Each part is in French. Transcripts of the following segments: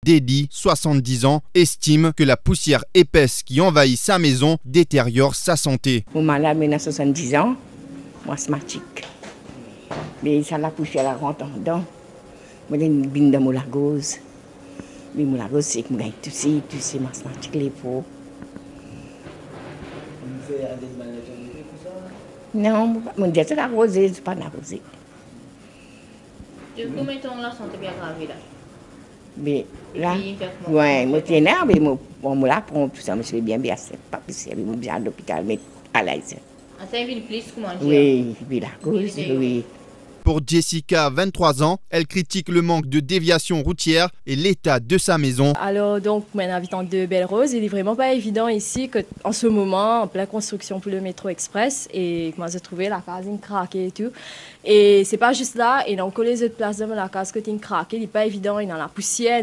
Dédi, 70 ans, estime que la poussière épaisse qui envahit sa maison détériore sa santé. Mon malade maintenant 70 ans, moi asthmatique. Mais ça la poussière rentre dedans. Moi j'ai une bine de moulagose. Mais moulagose c'est que moi j'ai tousser asthmatique les peaux. Non, mon dieu c'est la rosée, c'est pas la rosée. Depuis combien de temps la santé bien grave là? Mais là, ouais, moi je énerve et on me la prend tout ça, je suis bien c'est pas possible, je suis bien à l'hôpital mais à l'aise. À Saint-Ville plus comment dire? Oui, la cause, oui. Pour Jessica, 23 ans, elle critique le manque de déviation routière et l'état de sa maison. Alors donc, mon habitant de Belle-Rose, il est vraiment pas évident ici qu'en ce moment, en pleine construction pour le métro express, et comment j'ai trouvé la case craquée et tout. Et c'est pas juste là, et dans les autres places de la case que tu craquée, il n'est pas évident, il y a la poussière,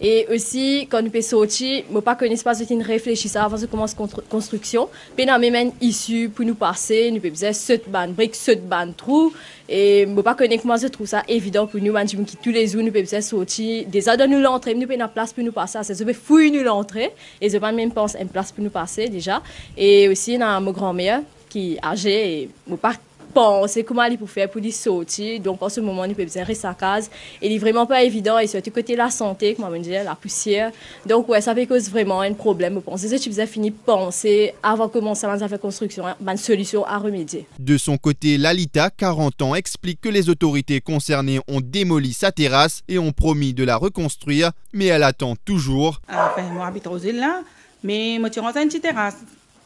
et aussi quand nous peut sortir, moi pas connais pas de réfléchir ça avant de commencer construction, puis on même issue pour nous passer, nous peut faire 7 ban briques, 7 ban trous. Et je ne sais pas comment je trouve ça évident pour nous, qui tous les jours nous pouvons sortir. Déjà, dans nous l'entrée, nous avons une place pour nous passer. C'est je fouiller nous l'entrée et je ne même pas une place pour nous passer déjà. Et aussi, on a ma grand-mère qui est âgée et je ne pas penser comment elle peut faire pour lui sortir. Donc, en ce moment, nous pouvons rester sa case. Et il n'est vraiment pas évident. Et surtout, côté la santé, comme on dit, la poussière. Donc, ouais, ça fait cause vraiment un problème. Je pense que tu faisais finir de penser, avant de commencer à faire construction, une solution à remédier. De son côté, Lalita, 40 ans, explique que les autorités concernées ont démoli sa terrasse et ont promis de la reconstruire, mais elle attend toujours. Enfin, moi, j'habite aux îles là, mais je suis rentré une petite terrasse.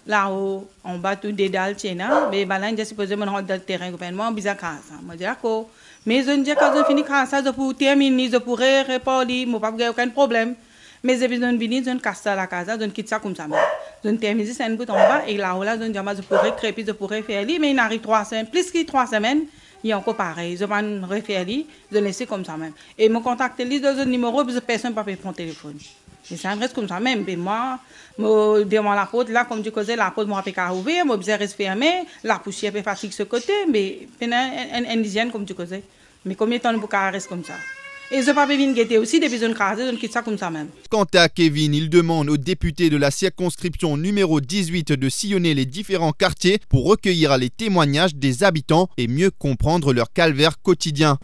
Là-haut, on bat tout des dalles, mais là, je suppose que je rentre dans le terrain gouvernement, je me dis d'accord. Mais je dis que quand je finis ça, je pourrais terminer, je pourrais répondre, je n'ai pas aucun problème. Mais je viens de venir, je casse la casa, je quitte ça comme ça. Je termine, c'est un bout en bas, et là-haut, je pourrais crêper, je pourrais faire, mais il arrive 3 semaines, plus que 3 semaines, il y a encore pareil. Je vais refaire, je laisse comme ça même. Et me contacter, les deux numéros, personne ne peut pas prendre téléphone. Et ça reste comme ça même. Et moi, devant la porte, là, comme tu causais, la porte m'a fait qu'à ouvrir, moi, je reste fermé, la poussière peut fatiguer ce côté, mais une hygiène comme tu causais. Mais combien de temps nous pouvons rester comme ça? Et je ne peux pas venir guetter aussi, depuis une case, je quitte ça comme ça même. Quant à Kevin, il demande aux députés de la circonscription numéro 18 de sillonner les différents quartiers pour recueillir les témoignages des habitants et mieux comprendre leur calvaire quotidien.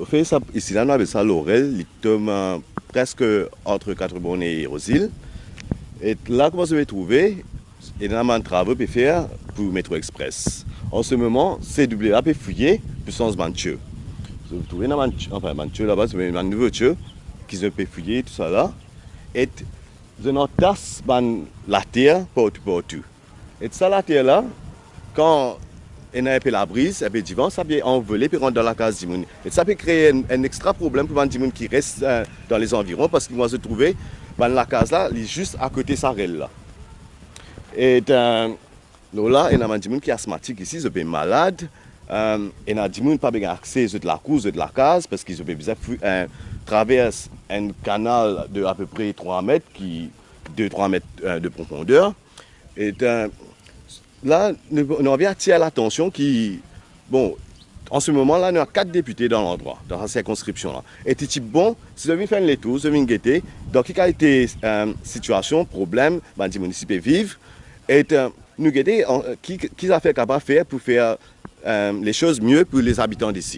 Fait ça, ici, là, on avait ça, Laurel, il tombe presque entre Quatre-Bonnes et Rosille. Et là, comment je vais trouver, énormément de travaux à faire pour le métro express. En ce moment, CWA peut fouiller pour son mancheux. Vous trouvez un mancheux là-bas, c'est un nouveau mancheux qui se peut fouiller, tout ça là. Et je n'entasse la terre partout. Et ça, la terre là, quand il y a un peu la brise, un peu du vent, ça peut envoler et rentrer dans la case du monde. Et ça peut créer un extra problème pour les gens qui restent dans les environs parce que moi je trouvais la case là, elle est juste à côté de sa règle là. Et là, il y a des gens qui sont asthmatiques ici, ils sont malades. Il y a des gens qui n'ont pas accès à la course de la case parce qu'ils ont besoin de traverser un canal de à peu près 3 mètres, 2-3 mètres de profondeur. Et là, on vient attirer l'attention qui, bon, en ce moment là, il y a 4 députés dans l'endroit, dans la circonscription là. Et tu dis, bon, si je viens faire les tours, je viens guetter, dans quelle qualité, situation, problème, les municipaux vivent, et nous guetter qui a fait capable de faire pour faire les choses mieux pour les habitants d'ici.